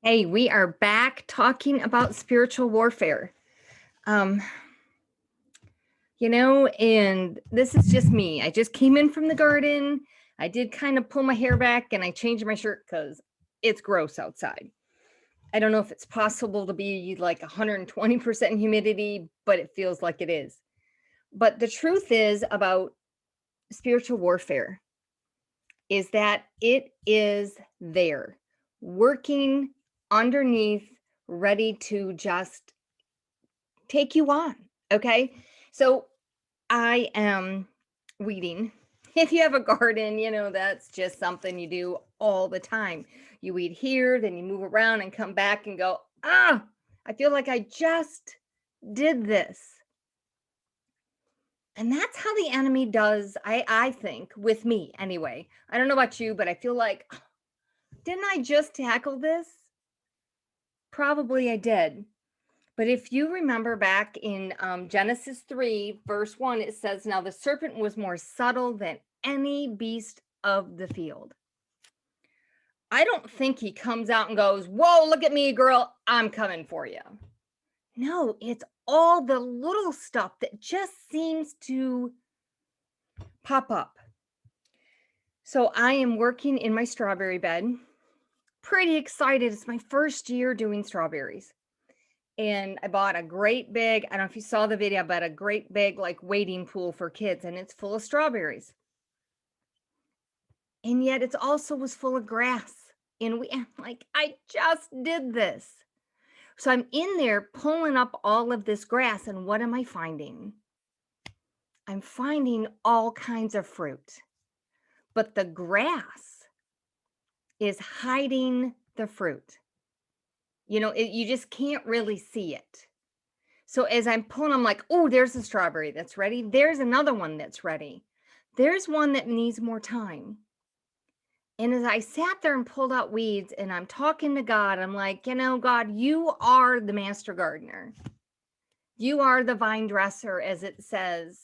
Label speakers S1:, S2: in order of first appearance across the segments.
S1: Hey, we are back talking about spiritual warfare. Um, and this is just me. I just came in from the garden. I did kind of pull my hair back and I changed my shirt because it's gross outside. I don't know if it's possible to be like 120% humidity, but it feels like it is. But the truth is about spiritual warfare is that it is there, working underneath, ready to just take you on. Okay. So I am weeding. If you have a garden, that's just something you do all the time. You weed here, then you move around and come back and go, I feel like I just did this. And that's how the enemy does, I think, with me anyway. I don't know about you, but I feel like, didn't I just tackle this? Probably I did. But if you remember back in Genesis 3, verse 1, it says, now the serpent was more subtle than any beast of the field. I don't think he comes out and goes, whoa, look at me, girl, I'm coming for you. No, it's all the little stuff that just seems to pop up. So I am working in my strawberry bed. Pretty excited. It's my first year doing strawberries. And I bought a great big, I don't know if you saw the video, I bought a great big like wading pool for kids, and it's full of strawberries. And yet it's also was full of grass. And I'm like, I just did this. So I'm in there pulling up all of this grass, and what am I finding? I'm finding all kinds of fruit. But the grass is hiding the fruit. You just can't really see it. So as I'm pulling, I'm like, oh, there's a strawberry that's ready. There's another one that's ready. There's one that needs more time. And as I sat there and pulled out weeds and I'm talking to God, I'm like, God, you are the master gardener. You are the vine dresser, as it says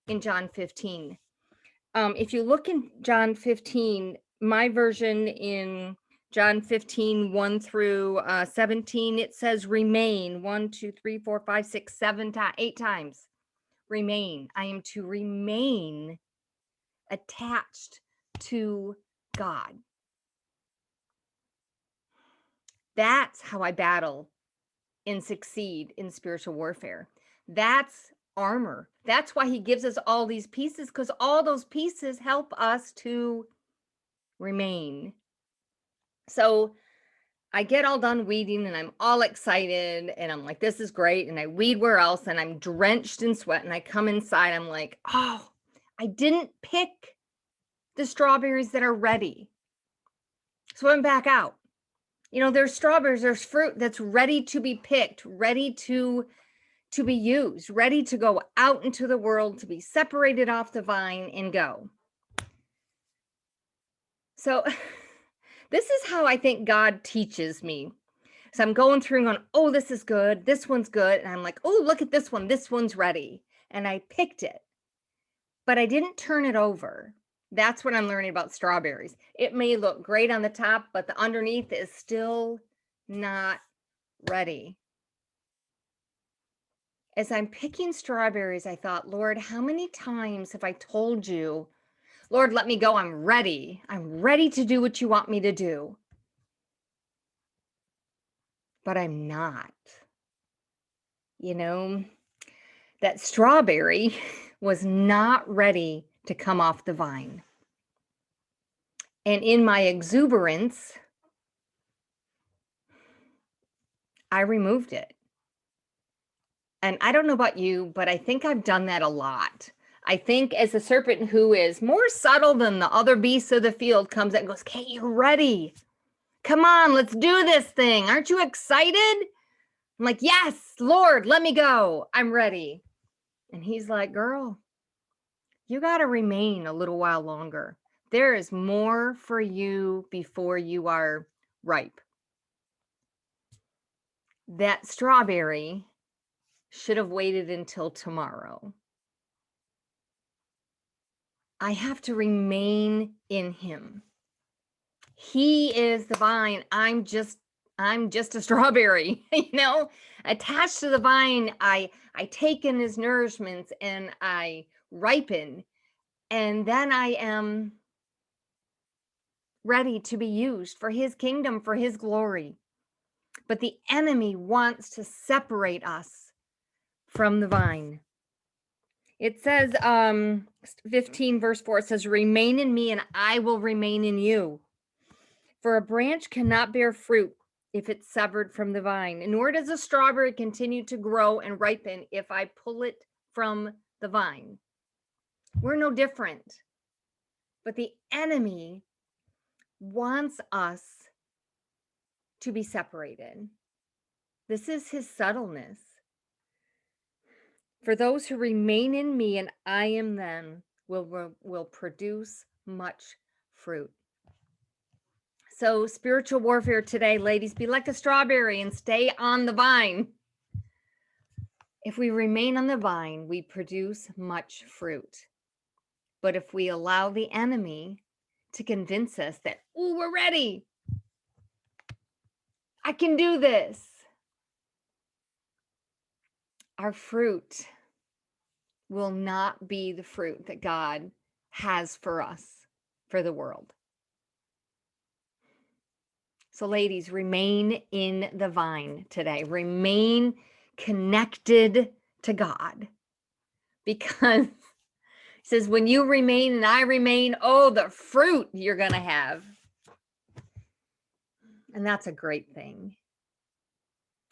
S1: in John 15. If you look in John 15, my version in John 15, 1 through 17, it says remain 1, 2, 3, 4, 5, 6, 7, 8 times. Remain. I am to remain attached to God. That's how I battle and succeed in spiritual warfare. That's armor. That's why he gives us all these pieces, because all those pieces help us to remain. So I get all done weeding and I'm all excited and I'm like, this is great. And I weed where else and I'm drenched in sweat and I come inside. I'm like, oh, I didn't pick the strawberries that are ready. So I'm back out. There's strawberries, there's fruit that's ready to be picked, ready to be used, ready to go out into the world, to be separated off the vine and go. So this is how I think God teaches me. So I'm going through and going, oh, this is good. This one's good. And I'm like, oh, look at this one. This one's ready. And I picked it, but I didn't turn it over. That's what I'm learning about strawberries. It may look great on the top, but the underneath is still not ready. As I'm picking strawberries, I thought, Lord, how many times have I told you, Lord, let me go. I'm ready. I'm ready to do what you want me to do. But I'm not. That strawberry was not ready to come off the vine. And in my exuberance, I removed it. And I don't know about you, but I think I've done that a lot. I think as a serpent who is more subtle than the other beasts of the field comes out and goes, okay, you're ready. Come on, let's do this thing. Aren't you excited? I'm like, yes, Lord, let me go. I'm ready. And he's like, girl, you got to remain a little while longer. There is more for you before you are ripe. That strawberry should have waited until tomorrow. I have to remain in him. He is the vine. I'm just I'm just a strawberry, attached to the vine. I take in his nourishments and I ripen, and then I am ready to be used for his kingdom, for his glory. But the enemy wants to separate us from the vine. It says, 15 verse 4, it says, remain in me and I will remain in you. For a branch cannot bear fruit if it's severed from the vine, nor does a strawberry continue to grow and ripen if I pull it from the vine. We're no different. But the enemy wants us to be separated. This is his subtleness. For those who remain in me and I am them will produce much fruit. So spiritual warfare today, ladies, be like a strawberry and stay on the vine. If we remain on the vine, we produce much fruit. But if we allow the enemy to convince us that, oh, we're ready, I can do this, our fruit will not be the fruit that God has for us, for the world. So ladies, remain in the vine today. Remain connected to God. Because it says, when you remain and I remain, oh, the fruit you're going to have. And that's a great thing.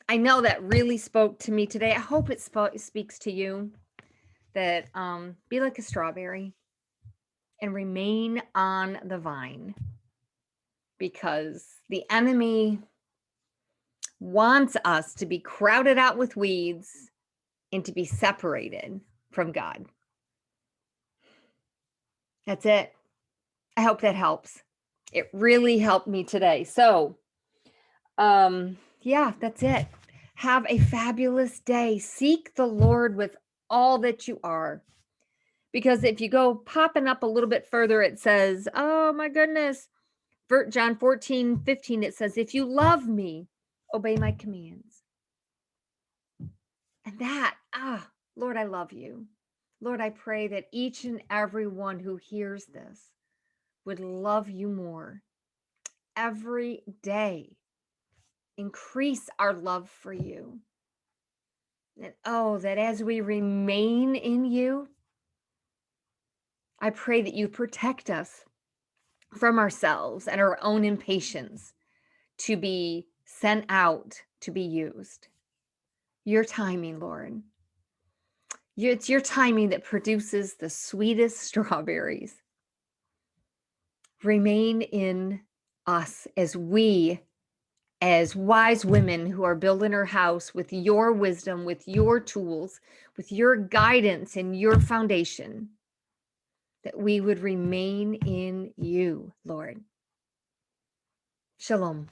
S1: I know that really spoke to me today. I hope it speaks to you. That be like a strawberry and remain on the vine. Because the enemy wants us to be crowded out with weeds and to be separated from God. That's it. I hope that helps. It really helped me today. So, yeah, that's it. Have a fabulous day. Seek the Lord with all that you are. Because if you go popping up a little bit further, it says, oh my goodness, John 14:15, it says, if you love me, obey my commands. And that, Lord, I love you. Lord, I pray that each and every one who hears this would love you more every day. Increase our love for you. And that as we remain in you, I pray that you protect us from ourselves and our own impatience to be sent out to be used. Your timing, Lord. It's your timing that produces the sweetest strawberries. Remain in us as wise women who are building our house with your wisdom, with your tools, with your guidance and your foundation, that we would remain in you, Lord. Shalom.